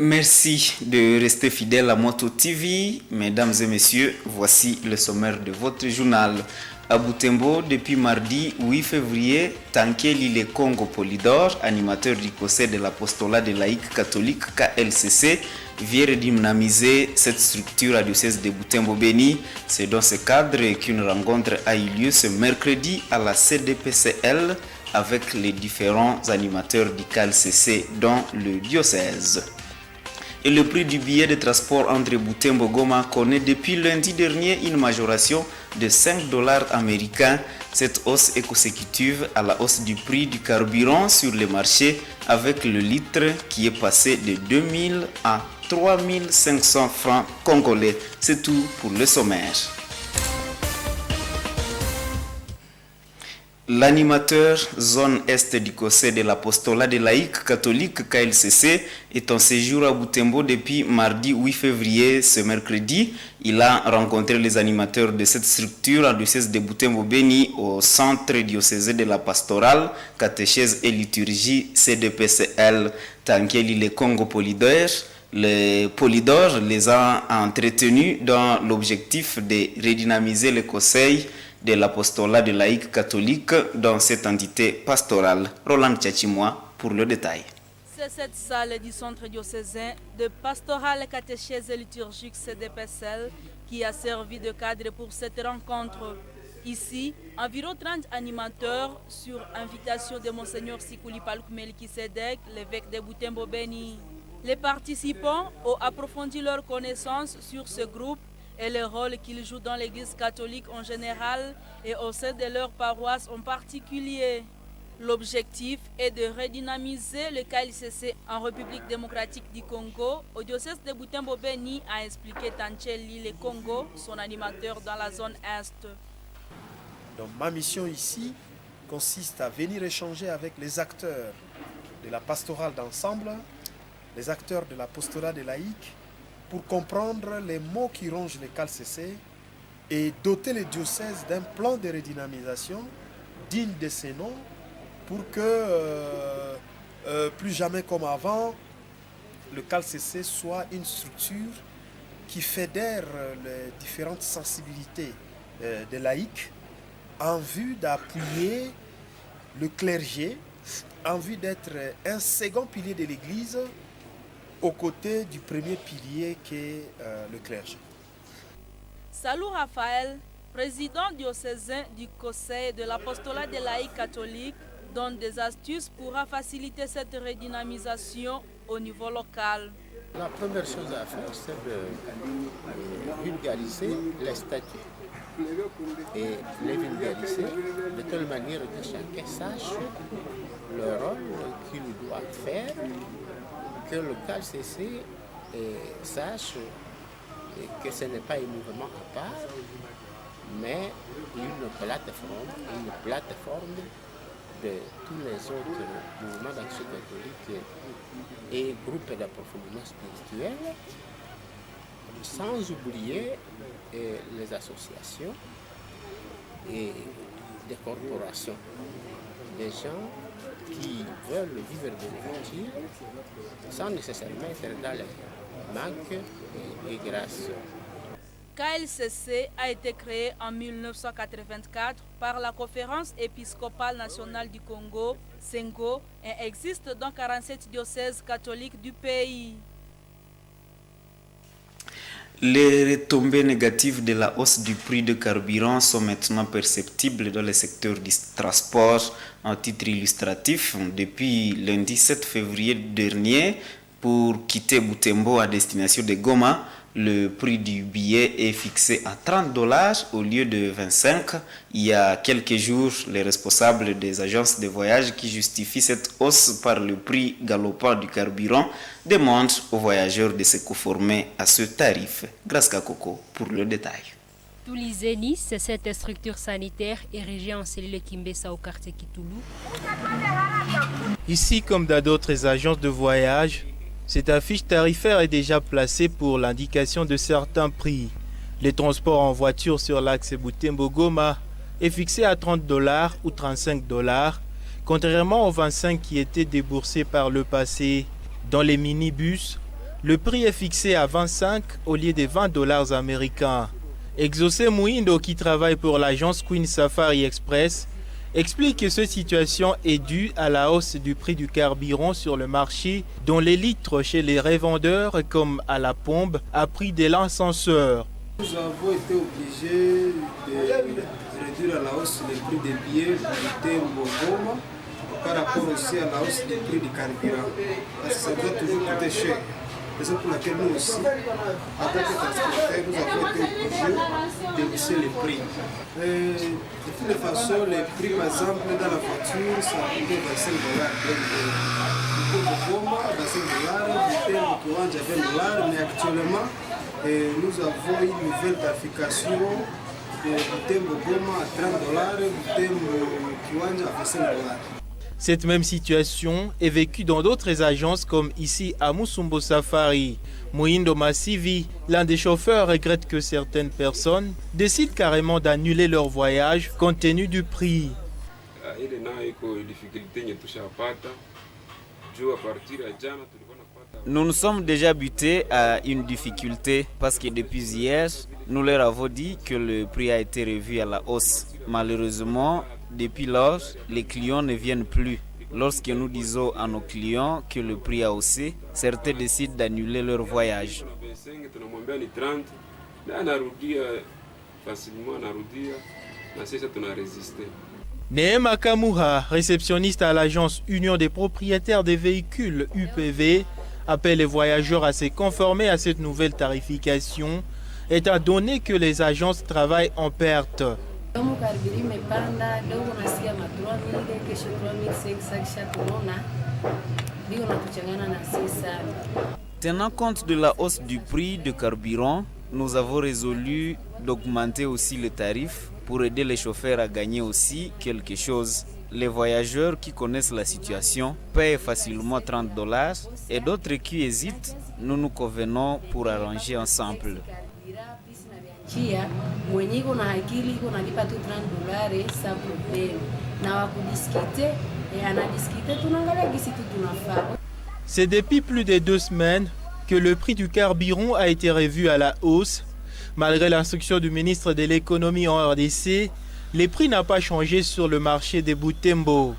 Merci de rester fidèle à Moto TV. Mesdames et messieurs, voici le sommaire de votre journal. À Butembo, depuis mardi 8 février, Tankeli Le Congo Polydor, animateur du conseil de l'apostolat de laïque catholique KLCC, vient redynamiser cette structure à diocèse de Butembo-Béni. C'est dans ce cadre qu'une rencontre a eu lieu ce mercredi à la CDPCL avec les différents animateurs du KLCC dans le diocèse. Et le prix du billet de transport entre Butembo et Goma connaît depuis lundi dernier une majoration de $5 américains. Cette hausse est consécutive à la hausse du prix du carburant sur le marché avec le litre qui est passé de 2000 à 3500 francs congolais. C'est tout pour le sommaire. L'animateur zone est du conseil de l'apostolat des laïcs catholiques KLCC est en séjour à Butembo depuis mardi 8 février. Ce mercredi, il a rencontré les animateurs de cette structure en diocèse de Butembo-Béni au centre diocésain de la pastorale, catéchèse et liturgie CDPCL. Tankeli Le Congo Polydor, les a entretenus dans l'objectif de redynamiser le conseil de l'apostolat de laïque catholique dans cette entité pastorale. Roland Tchachimois pour le détail. C'est cette salle du centre diocésain de pastoral catéchèse et liturgique CDPCL qui a servi de cadre pour cette rencontre. Ici, environ 30 animateurs sur invitation de Monseigneur Sikuli Paluku Melkisedek, l'évêque de Butembo-Béni. Les participants ont approfondi leur connaissance sur ce groupe et le rôle qu'ils jouent dans l'Église catholique en général et au sein de leur paroisse en particulier. L'objectif est de redynamiser le KLCC en République démocratique du Congo. Au diocèse de Butembo-Béni, a expliqué Tankeli Le Congo, son animateur dans la zone Est. Donc ma mission ici consiste à venir échanger avec les acteurs de la pastorale d'ensemble, les acteurs de l'apostolat des laïcs, pour comprendre les mots qui rongent les KLCC et doter les diocèses d'un plan de redynamisation digne de ces noms pour que plus jamais comme avant, le KLCC soit une structure qui fédère les différentes sensibilités des laïcs en vue d'appuyer le clergé, en vue d'être un second pilier de l'Église aux côtés du premier pilier qui est le clergé. Salou Raphaël, président diocésain du conseil de l'apostolat des laïcs catholiques, donne des astuces pour faciliter cette redynamisation au niveau local. La première chose à faire, c'est de vulgariser les statuts et les vulgariser de telle manière que chacun sache le rôle qu'il doit faire, que le KLCC sache que ce n'est pas un mouvement à part, mais une plateforme de tous les autres mouvements d'action catholique et groupes d'approfondissement spirituel, sans oublier les associations et des corporations, des gens qui veulent vivre de l'évangile sans nécessairement être dans les manques et grâce. KLCC a été créé en 1984 par la Conférence épiscopale nationale du Congo, Sengo, et existe dans 47 diocèses catholiques du pays. Les retombées négatives de la hausse du prix de carburant sont maintenant perceptibles dans le secteur du transport. En titre illustratif, depuis lundi 7 février dernier, pour quitter Butembo à destination de Goma, le prix du billet est fixé à $30 au lieu de 25. Il y a quelques jours, les responsables des agences de voyage qui justifient cette hausse par le prix galopant du carburant demandent aux voyageurs de se conformer à ce tarif. Grâce à Coco pour le détail. Tulizeni, c'est cette structure sanitaire érigée en cellule Kimbesa au quartier Kitoulou. Ici, comme dans d'autres agences de voyage, cette affiche tarifaire est déjà placée pour l'indication de certains prix. Le transport en voiture sur l'axe Butembo-Goma est fixé à $30 ou $35, contrairement aux 25 qui étaient déboursés par le passé. Dans les minibus, Le prix est fixé à 25 au lieu de 20 $ américains. Exaucé Mouindo, qui travaille pour l'agence Queen Safari Express, explique que cette situation est due à la hausse du prix du carburant sur le marché, dont les litres chez les revendeurs comme à la pompe a pris de l'ascenseur. Nous avons été obligés de réduire à la hausse le prix des billets du Tembo-Goma par rapport aussi à la hausse du prix du carburant. Parce que ça doit toujours coûter cher. Raison pour laquelle nous aussi, en tant que transporteurs, nous avons été obligés de baisser les prix. De toute façon, les prix, par exemple, dans la voiture, ça a coûté 25 $. Du Tembo-Goma, 25 $, du Tembo-Kiwanja, 20 $, mais actuellement, nous avons une nouvelle tarification du Tembo-Goma à 30 $, du Tembo-Kiwanja à 25 $. Cette même situation est vécue dans d'autres agences comme ici à Musumbo Safari. Mouindo Massivi, l'un des chauffeurs, regrette que certaines personnes décident carrément d'annuler leur voyage compte tenu du prix. Nous nous sommes déjà butés à une difficulté parce que depuis hier, nous leur avons dit que le prix a été revu à la hausse. Malheureusement, depuis lors, les clients ne viennent plus. Lorsque nous disons à nos clients que le prix a haussé, certains décident d'annuler leur voyage. Neema Kamuha, réceptionniste à l'agence Union des propriétaires des véhicules UPV, appelle les voyageurs à se conformer à cette nouvelle tarification, étant donné que les agences travaillent en perte. Tenant compte de la hausse du prix de carburant, nous avons résolu d'augmenter aussi le tarif pour aider les chauffeurs à gagner aussi quelque chose. Les voyageurs qui connaissent la situation payent facilement 30 $ et d'autres qui hésitent, nous nous convenons pour arranger ensemble. C'est depuis plus de 2 semaines que le prix du carburant a été revu à la hausse. Malgré l'instruction du ministre de l'économie en RDC, les prix n'ont pas changé sur le marché de Butembo.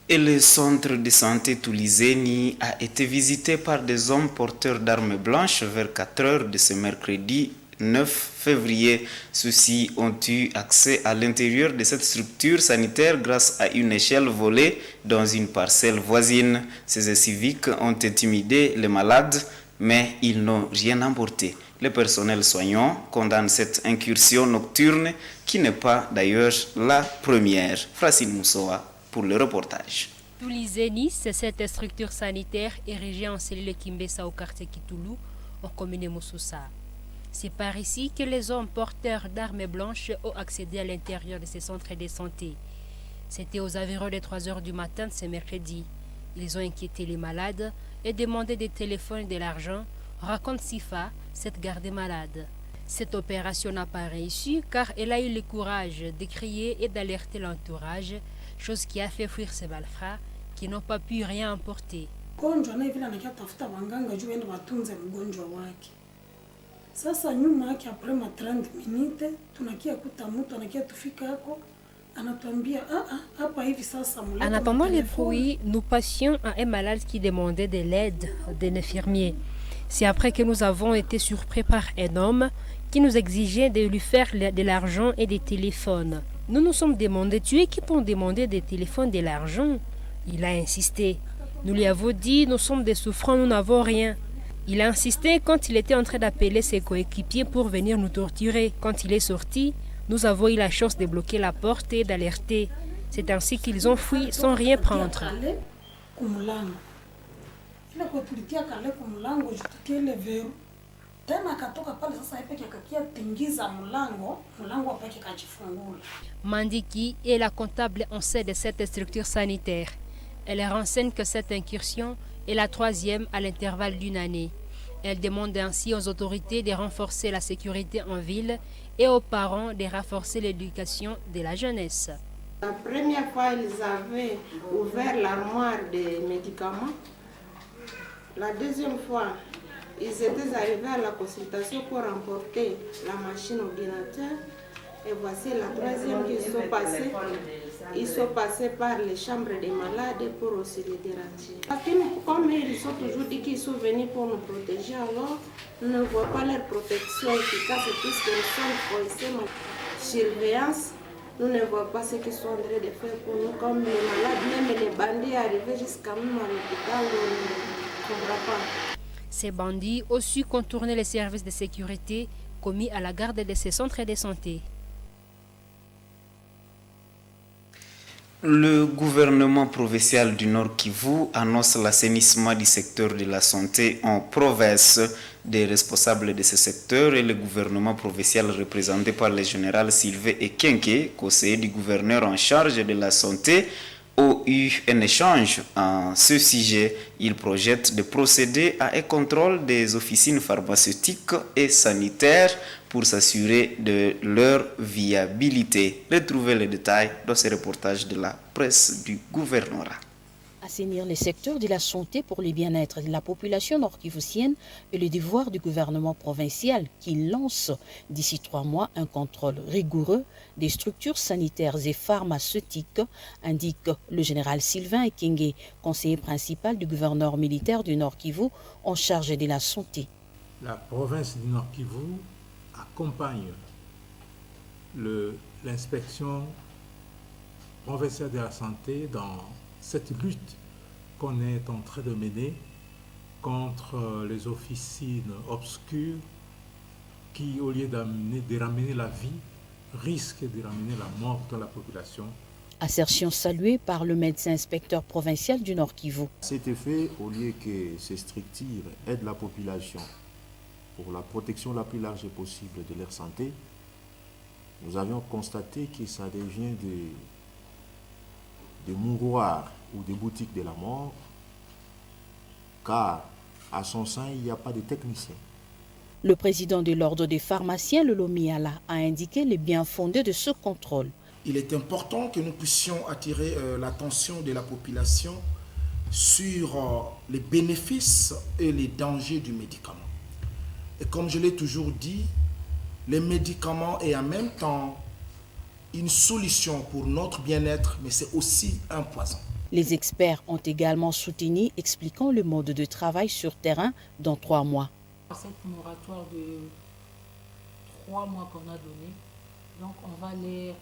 Et le centre de santé Tulizeni a été visité par des hommes porteurs d'armes blanches vers 4 heures de ce mercredi 9 février. Ceux-ci ont eu accès à l'intérieur de cette structure sanitaire grâce à une échelle volée dans une parcelle voisine. Ces civiques ont intimidé les malades, mais ils n'ont rien emporté. Le personnel soignant condamne cette incursion nocturne qui n'est pas d'ailleurs la première. Francine Moussoa pour le reportage. Tulizeni, c'est cette structure sanitaire érigée en cellule Kimbesa au quartier Kitoulou, en commune Moussoussa. C'est par ici que les hommes porteurs d'armes blanches ont accédé à l'intérieur de ces centres de santé. C'était aux environs de 3 heures du matin de ce mercredi. Ils ont inquiété les malades et demandé des téléphones et de l'argent, raconte Sifa, cette garde malade. Cette opération n'a pas réussi car elle a eu le courage de crier et d'alerter l'entourage, chose qui a fait fuir ces malfrats qui n'ont pas pu rien emporter. Sasa nyuma yake après ma 30 minutes tunakia kuta mtu anakia tufika hako anatuambia hapa hivi sasa. En attendant les bruits, nous passions à un malade qui demandait de l'aide d'un infirmier. C'est après que nous avons été surpris par un homme qui nous exigeait de lui faire de l'argent et des téléphones. Nous nous sommes demandé, tu es qui pour demander des téléphones et de l'argent? Il a insisté. Nous lui avons dit, nous sommes des souffrants, nous n'avons rien. Il a insisté quand il était en train d'appeler ses coéquipiers pour venir nous torturer. Quand il est sorti, nous avons eu la chance de bloquer la porte et d'alerter. C'est ainsi qu'ils ont fui sans rien prendre. Mandiki est la comptable en chef de cette structure sanitaire. Elle renseigne que cette incursion est la 3e à l'intervalle d'une année. Elle demande ainsi aux autorités de renforcer la sécurité en ville et aux parents de renforcer l'éducation de la jeunesse. La première fois, ils avaient ouvert l'armoire des médicaments La deuxième fois, ils étaient arrivés à la consultation pour remporter la machine ordinateur. Et voici la troisième qu'ils sont passés. Ils sont passés par les chambres des malades pour aussi les déranger. Comme ils ont toujours dit qu'ils sont venus pour nous protéger, alors nous ne voyons pas leur protection efficace puisque nous sommes forcés ma surveillance. Nous ne voyons pas ce qu'ils sont en train de faire pour nous comme les malades, même les bandits arrivés jusqu'à même à l'hôpital, on ne comprend pas. Ces bandits ont su contourner les services de sécurité commis à la garde de ces centres de santé. Le gouvernement provincial du Nord Kivu annonce l'assainissement du secteur de la santé en province. Des responsables de ce secteur et le gouvernement provincial représenté par le général Sylvain Ekenke, conseiller du gouverneur en charge de la santé, ont eu un échange en ce sujet. Ils projettent de procéder à un contrôle des officines pharmaceutiques et sanitaires pour s'assurer de leur viabilité. Retrouvez les détails dans ce reportage de la presse du gouvernorat. Assainir les secteurs de la santé pour le bien-être de la population nord-kivusienne est le devoir du gouvernement provincial qui lance d'ici 3 mois un contrôle rigoureux des structures sanitaires et pharmaceutiques, indique le général Sylvain Ekenge, conseiller principal du gouverneur militaire du Nord-Kivu en charge de la santé. La province du Nord-Kivu accompagne l'inspection provinciale de la santé dans cette lutte qu'on est en train de mener contre les officines obscures qui, au lieu de ramener la vie, risquent de ramener la mort dans la population. Assertion saluée par le médecin inspecteur provincial du Nord-Kivu. Cet effet, au lieu que ces structures aident la population pour la protection la plus large possible de leur santé, nous avions constaté que ça devient des mouroirs ou des boutiques de la mort, car à son sein, il n'y a pas de techniciens. Le président de l'ordre des pharmaciens, Lolo Miala, a indiqué les bien-fondés de ce contrôle. Il est important que nous puissions attirer l'attention de la population sur les bénéfices et les dangers du médicament. Et comme je l'ai toujours dit, les médicaments est en même temps une solution pour notre bien-être, mais c'est aussi un poison. Les experts ont également soutenu, expliquant le mode de travail sur terrain dans 3 mois. Cette moratoire de 3 mois qu'on a donné, donc on va les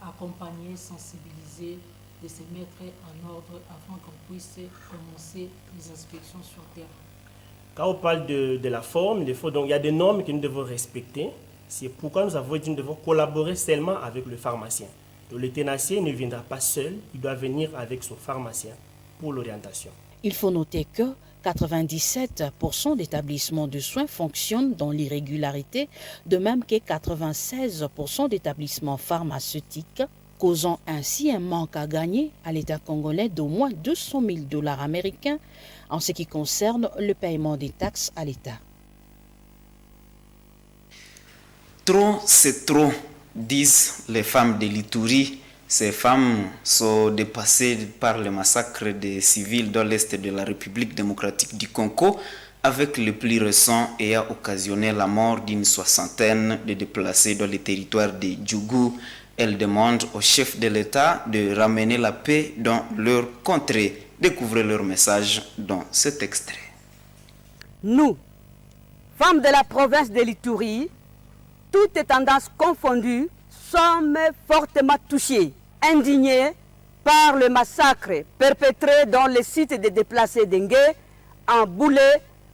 accompagner, sensibiliser, de se mettre en ordre afin qu'on puisse commencer les inspections sur terrain. Quand on parle de la forme, donc il y a des normes que nous devons respecter. C'est pourquoi nous avons dit que nous devons collaborer seulement avec le pharmacien. Donc, le tenacier ne viendra pas seul, il doit venir avec son pharmacien pour l'orientation. Il faut noter que 97% d'établissements de soins fonctionnent dans l'irrégularité, de même que 96% d'établissements pharmaceutiques, causant ainsi un manque à gagner à l'État congolais d'au moins 200 000 $ américains en ce qui concerne le paiement des taxes à l'État. Trop, c'est trop, disent les femmes de l'Ituri. Ces femmes sont dépassées par le massacre des civils dans l'est de la République démocratique du Congo, avec le plus récent ayant occasionné la mort d'une 60aine de déplacés dans le territoire de Djougou. Elles demandent au chef de l'État de ramener la paix dans leur contrée. Découvrez leur message dans cet extrait. Nous, femmes de la province de l'Ituri, toutes tendances confondues, sommes fortement touchés, indignés par le massacre perpétré dans le site des déplacés d'Engue, en Boulé,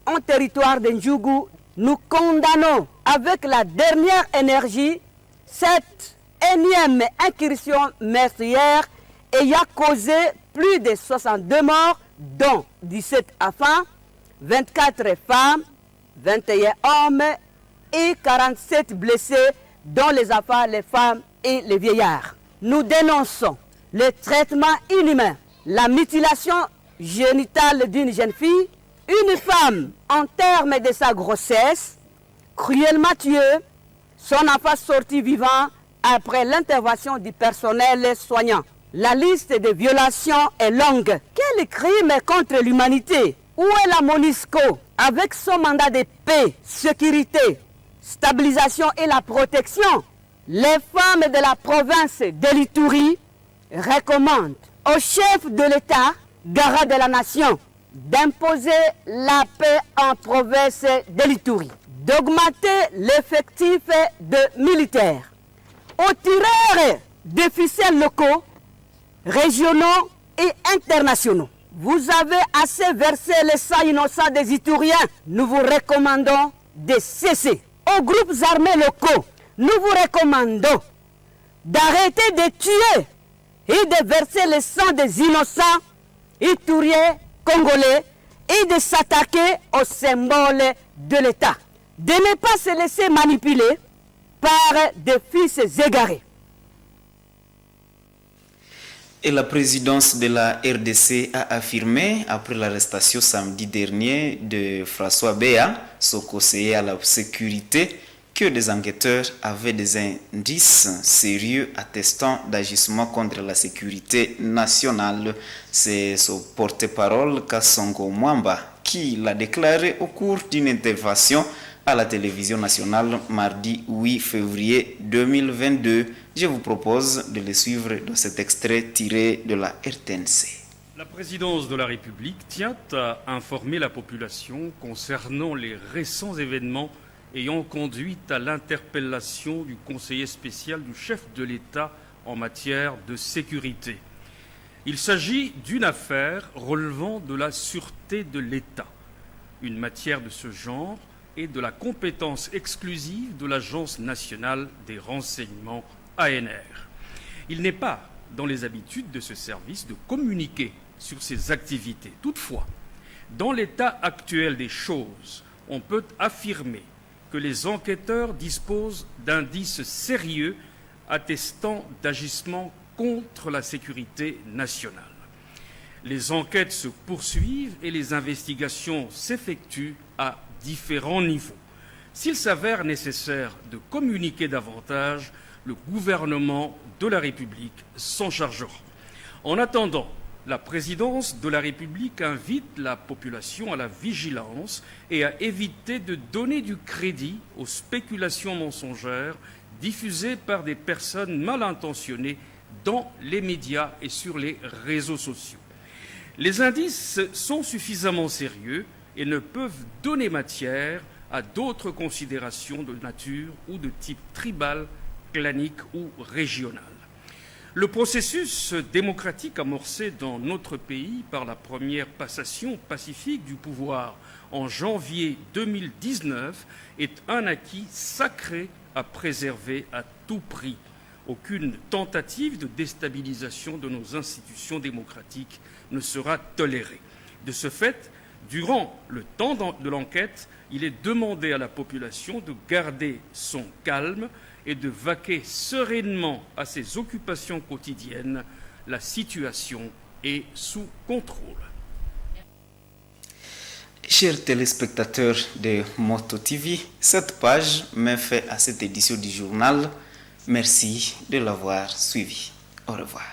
en territoire de Ndjougou. Nous condamnons avec la dernière énergie cette énième incursion meurtrière ayant causé plus de 62 morts, dont 17 enfants, 24 femmes, 21 hommes et 47 blessés, dont les enfants, les femmes et les vieillards. Nous dénonçons le traitement inhumain, la mutilation génitale d'une jeune fille, une femme en termes de sa grossesse, cruellement tuée, son enfant sorti vivant après l'intervention du personnel soignant. La liste de violations est longue. Quel crime contre l'humanité! Où est la MONUSCO avec son mandat de paix, sécurité, stabilisation et la protection? Les femmes de la province de l'Ituri recommandent au chef de l'État, garant de la nation, d'imposer la paix en province de l'Ituri, d'augmenter l'effectif de militaires, aux tireurs de ficelles locaux, régionaux et internationaux. Vous avez assez versé le sang innocent des Ituriens. Nous vous recommandons de cesser. Aux groupes armés locaux, nous vous recommandons d'arrêter de tuer et de verser le sang des innocents Ituriens congolais et de s'attaquer aux symboles de l'État. De ne pas se laisser manipuler par des fils égarés. Et la présidence de la RDC a affirmé, après l'arrestation samedi dernier de François Béa, son conseiller à la sécurité, que des enquêteurs avaient des indices sérieux attestant d'agissements contre la sécurité nationale. C'est son porte-parole Kassongo Mwamba qui l'a déclaré au cours d'une intervention à la télévision nationale mardi 8 février 2022. Je vous propose de le suivre dans cet extrait tiré de la RTNC. La présidence de la République tient à informer la population concernant les récents événements ayant conduit à l'interpellation du conseiller spécial du chef de l'État en matière de sécurité. Il s'agit d'une affaire relevant de la sûreté de l'État. Une matière de ce genre est de la compétence exclusive de l'Agence nationale des renseignements ANR. Il n'est pas dans les habitudes de ce service de communiquer sur ses activités. Toutefois, dans l'état actuel des choses, on peut affirmer que les enquêteurs disposent d'indices sérieux attestant d'agissements contre la sécurité nationale. Les enquêtes se poursuivent et les investigations s'effectuent à différents niveaux. S'il s'avère nécessaire de communiquer davantage, le gouvernement de la République s'en chargera. En attendant, la présidence de la République invite la population à la vigilance et à éviter de donner du crédit aux spéculations mensongères diffusées par des personnes mal intentionnées dans les médias et sur les réseaux sociaux. Les indices sont suffisamment sérieux et ne peuvent donner matière à d'autres considérations de nature ou de type tribal, clanique ou régional. Le processus démocratique amorcé dans notre pays par la première passation pacifique du pouvoir en janvier 2019 est un acquis sacré à préserver à tout prix. Aucune tentative de déstabilisation de nos institutions démocratiques ne sera tolérée. De ce fait, durant le temps de l'enquête, il est demandé à la population de garder son calme et de vaquer sereinement à ses occupations quotidiennes. La situation est sous contrôle. Chers téléspectateurs de Moto TV, cette page met fin à cette édition du journal. Merci de l'avoir suivi. Au revoir.